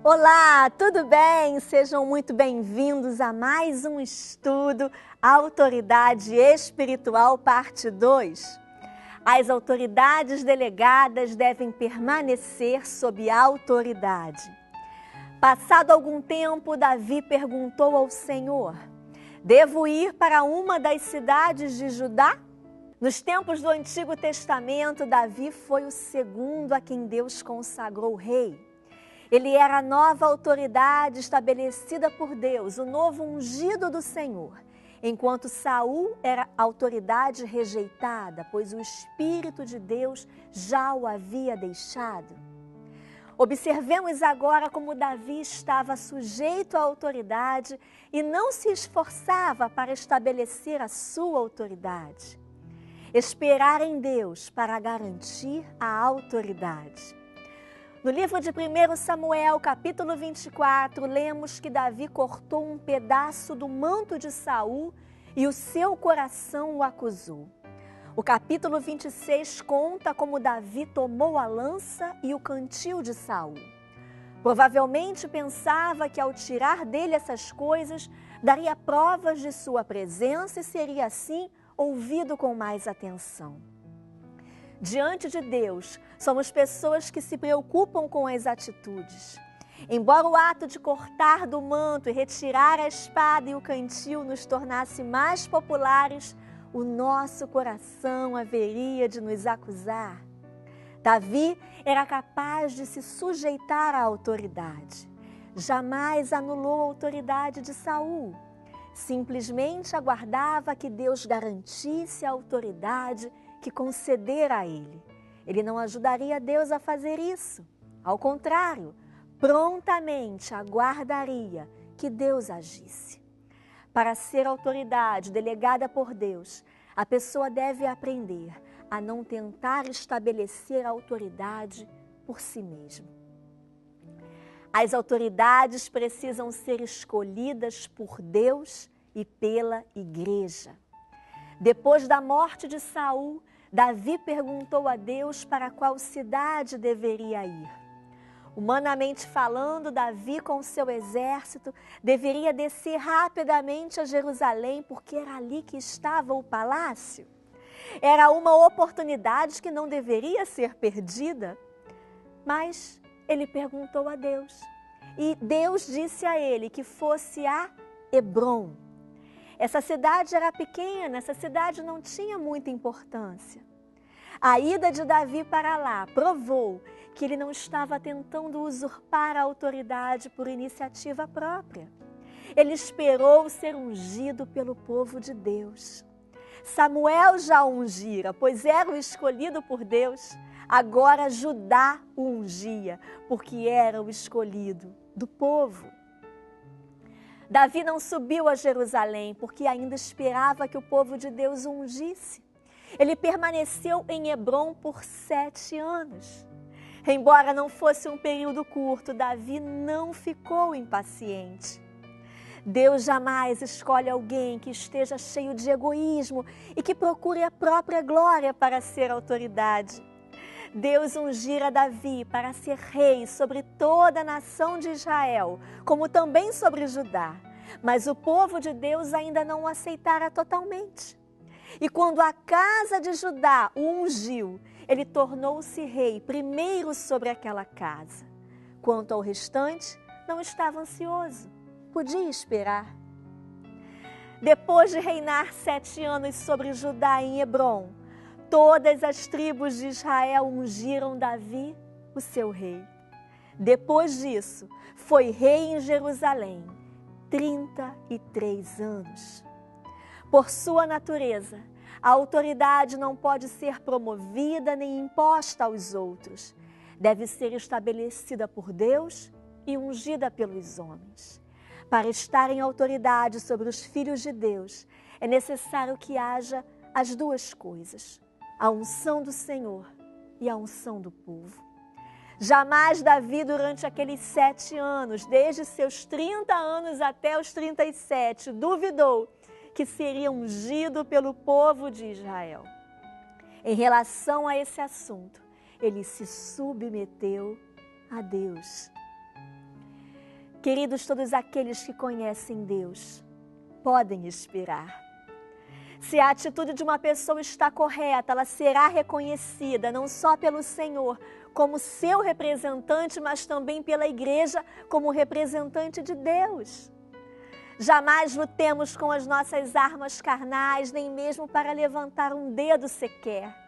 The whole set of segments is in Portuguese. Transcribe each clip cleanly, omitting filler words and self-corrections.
Olá, tudo bem? Sejam muito bem-vindos a mais um estudo Autoridade Espiritual, parte 2. As autoridades delegadas devem permanecer sob autoridade. Passado algum tempo, Davi perguntou ao Senhor: devo ir para uma das cidades de Judá? Nos tempos do Antigo Testamento, Davi foi o segundo a quem Deus consagrou rei. Ele era a nova autoridade estabelecida por Deus, o novo ungido do Senhor, enquanto Saul era autoridade rejeitada, pois o Espírito de Deus já o havia deixado. Observemos agora como Davi estava sujeito à autoridade e não se esforçava para estabelecer a sua autoridade. Esperar em Deus para garantir a autoridade. No livro de 1 Samuel, capítulo 24, lemos que Davi cortou um pedaço do manto de Saul e o seu coração o acusou. O capítulo 26 conta como Davi tomou a lança e o cantil de Saul. Provavelmente pensava que ao tirar dele essas coisas, daria provas de sua presença e seria assim ouvido com mais atenção. Diante de Deus, somos pessoas que se preocupam com as atitudes. Embora o ato de cortar do manto e retirar a espada e o cantil nos tornasse mais populares, o nosso coração haveria de nos acusar. Davi era capaz de se sujeitar à autoridade. Jamais anulou a autoridade de Saul. Simplesmente aguardava que Deus garantisse a autoridade que concedera a ele. Ele não ajudaria Deus a fazer isso. Ao contrário, prontamente aguardaria que Deus agisse. Para ser autoridade delegada por Deus, a pessoa deve aprender a não tentar estabelecer a autoridade por si mesma. As autoridades precisam ser escolhidas por Deus e pela igreja. Depois da morte de Saul, Davi perguntou a Deus para qual cidade deveria ir. Humanamente falando, Davi com seu exército deveria descer rapidamente a Jerusalém, porque era ali que estava o palácio. Era uma oportunidade que não deveria ser perdida. Mas ele perguntou a Deus, e Deus disse a ele que fosse a Hebrom. Essa cidade era pequena, essa cidade não tinha muita importância. A ida de Davi para lá provou que ele não estava tentando usurpar a autoridade por iniciativa própria. Ele esperou ser ungido pelo povo de Deus. Samuel já o ungira, pois era o escolhido por Deus. Agora Judá o ungia, porque era o escolhido do povo. Davi não subiu a Jerusalém, porque ainda esperava que o povo de Deus o ungisse. Ele permaneceu em Hebrom por 7 anos. Embora não fosse um período curto, Davi não ficou impaciente. Deus jamais escolhe alguém que esteja cheio de egoísmo e que procure a própria glória para ser autoridade. Deus ungira Davi para ser rei sobre toda a nação de Israel, como também sobre Judá. Mas o povo de Deus ainda não o aceitara totalmente. E quando a casa de Judá o ungiu, ele tornou-se rei primeiro sobre aquela casa. Quanto ao restante, não estava ansioso, podia esperar. Depois de reinar 7 anos sobre Judá em Hebrom, todas as tribos de Israel ungiram Davi, o seu rei. Depois disso, foi rei em Jerusalém, 33 anos. Por sua natureza, a autoridade não pode ser promovida nem imposta aos outros. Deve ser estabelecida por Deus e ungida pelos homens. Para estar em autoridade sobre os filhos de Deus, é necessário que haja as duas coisas: a unção do Senhor e a unção do povo. Jamais Davi, durante aqueles 7 anos, desde seus 30 anos até os 37, duvidou que seria ungido pelo povo de Israel. Em relação a esse assunto, ele se submeteu a Deus. Queridos, todos aqueles que conhecem Deus podem esperar. Se a atitude de uma pessoa está correta, ela será reconhecida não só pelo Senhor como seu representante, mas também pela igreja como representante de Deus. Jamais lutemos com as nossas armas carnais, nem mesmo para levantar um dedo sequer.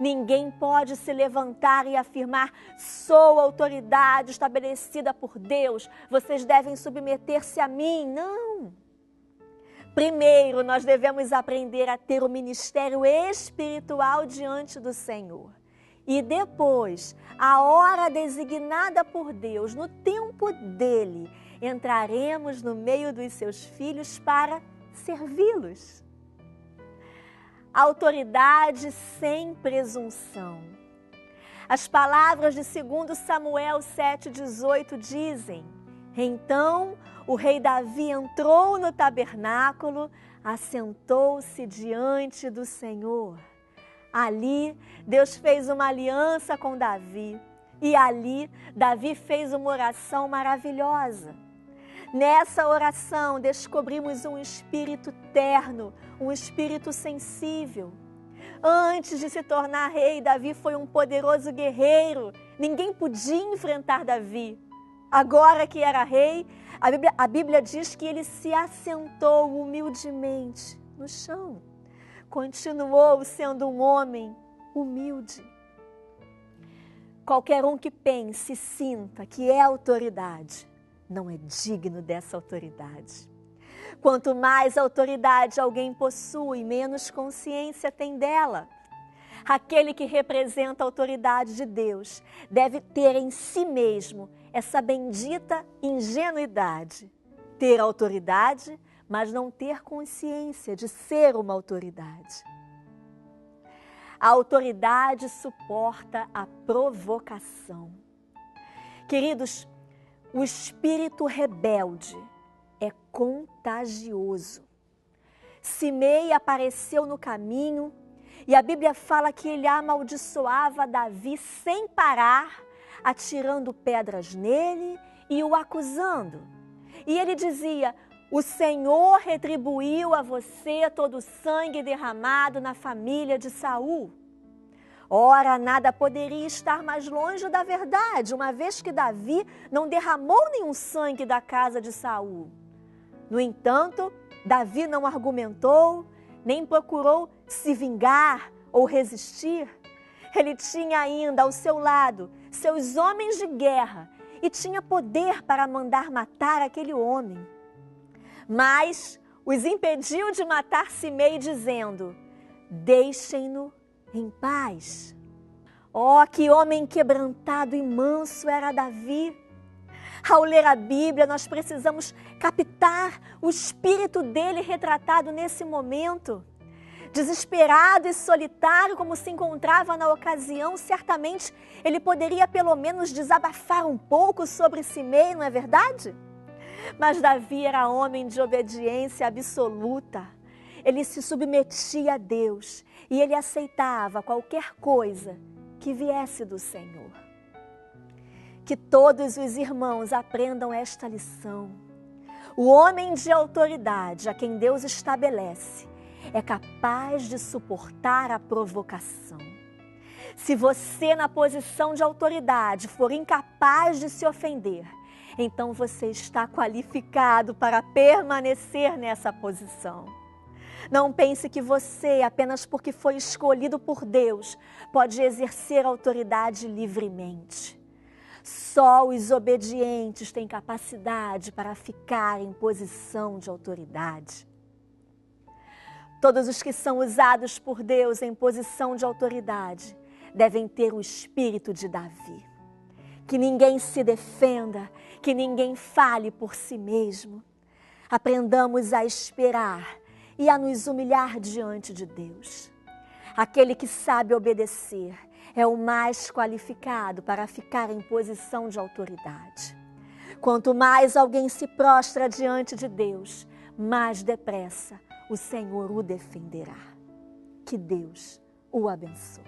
Ninguém pode se levantar e afirmar: sou autoridade estabelecida por Deus, vocês devem submeter-se a mim. Não! Primeiro, nós devemos aprender a ter o ministério espiritual diante do Senhor. E depois, a hora designada por Deus, no tempo dele, entraremos no meio dos seus filhos para servi-los. Autoridade sem presunção. As palavras de 2 Samuel 7,18 dizem: então o rei Davi entrou no tabernáculo, assentou-se diante do Senhor. Ali, Deus fez uma aliança com Davi. E ali, Davi fez uma oração maravilhosa. Nessa oração, descobrimos um espírito terno, um espírito sensível. Antes de se tornar rei, Davi foi um poderoso guerreiro. Ninguém podia enfrentar Davi. Agora que era rei, a Bíblia diz que ele se assentou humildemente no chão. Continuou sendo um homem humilde. Qualquer um que pense e sinta que é autoridade, não é digno dessa autoridade. Quanto mais autoridade alguém possui, menos consciência tem dela. Aquele que representa a autoridade de Deus deve ter em si mesmo essa bendita ingenuidade. Ter autoridade, mas não ter consciência de ser uma autoridade. A autoridade suporta a provocação. Queridos, o espírito rebelde é contagioso. Simei apareceu no caminho e a Bíblia fala que ele amaldiçoava Davi sem parar, atirando pedras nele e o acusando. E ele dizia: o Senhor retribuiu a você todo o sangue derramado na família de Saul. Ora, nada poderia estar mais longe da verdade, uma vez que Davi não derramou nenhum sangue da casa de Saul. No entanto, Davi não argumentou, nem procurou se vingar ou resistir. Ele tinha ainda ao seu lado seus homens de guerra e tinha poder para mandar matar aquele homem. Mas os impediu de matar Simei, dizendo: deixem-no em paz. Oh, que homem quebrantado e manso era Davi! Ao ler a Bíblia, nós precisamos captar o espírito dele retratado nesse momento. Desesperado e solitário como se encontrava na ocasião, certamente ele poderia pelo menos desabafar um pouco sobre Simei, não é verdade? Mas Davi era homem de obediência absoluta. Ele se submetia a Deus e ele aceitava qualquer coisa que viesse do Senhor. Que todos os irmãos aprendam esta lição. O homem de autoridade, a quem Deus estabelece, é capaz de suportar a provocação. Se você, na posição de autoridade, for incapaz de se ofender, então você está qualificado para permanecer nessa posição. Não pense que você, apenas porque foi escolhido por Deus, pode exercer autoridade livremente. Só os obedientes têm capacidade para ficar em posição de autoridade. Todos os que são usados por Deus em posição de autoridade devem ter o espírito de Davi. Que ninguém se defenda, que ninguém fale por si mesmo. Aprendamos a esperar e a nos humilhar diante de Deus. Aquele que sabe obedecer é o mais qualificado para ficar em posição de autoridade. Quanto mais alguém se prostra diante de Deus, mais depressa o Senhor o defenderá. Que Deus o abençoe.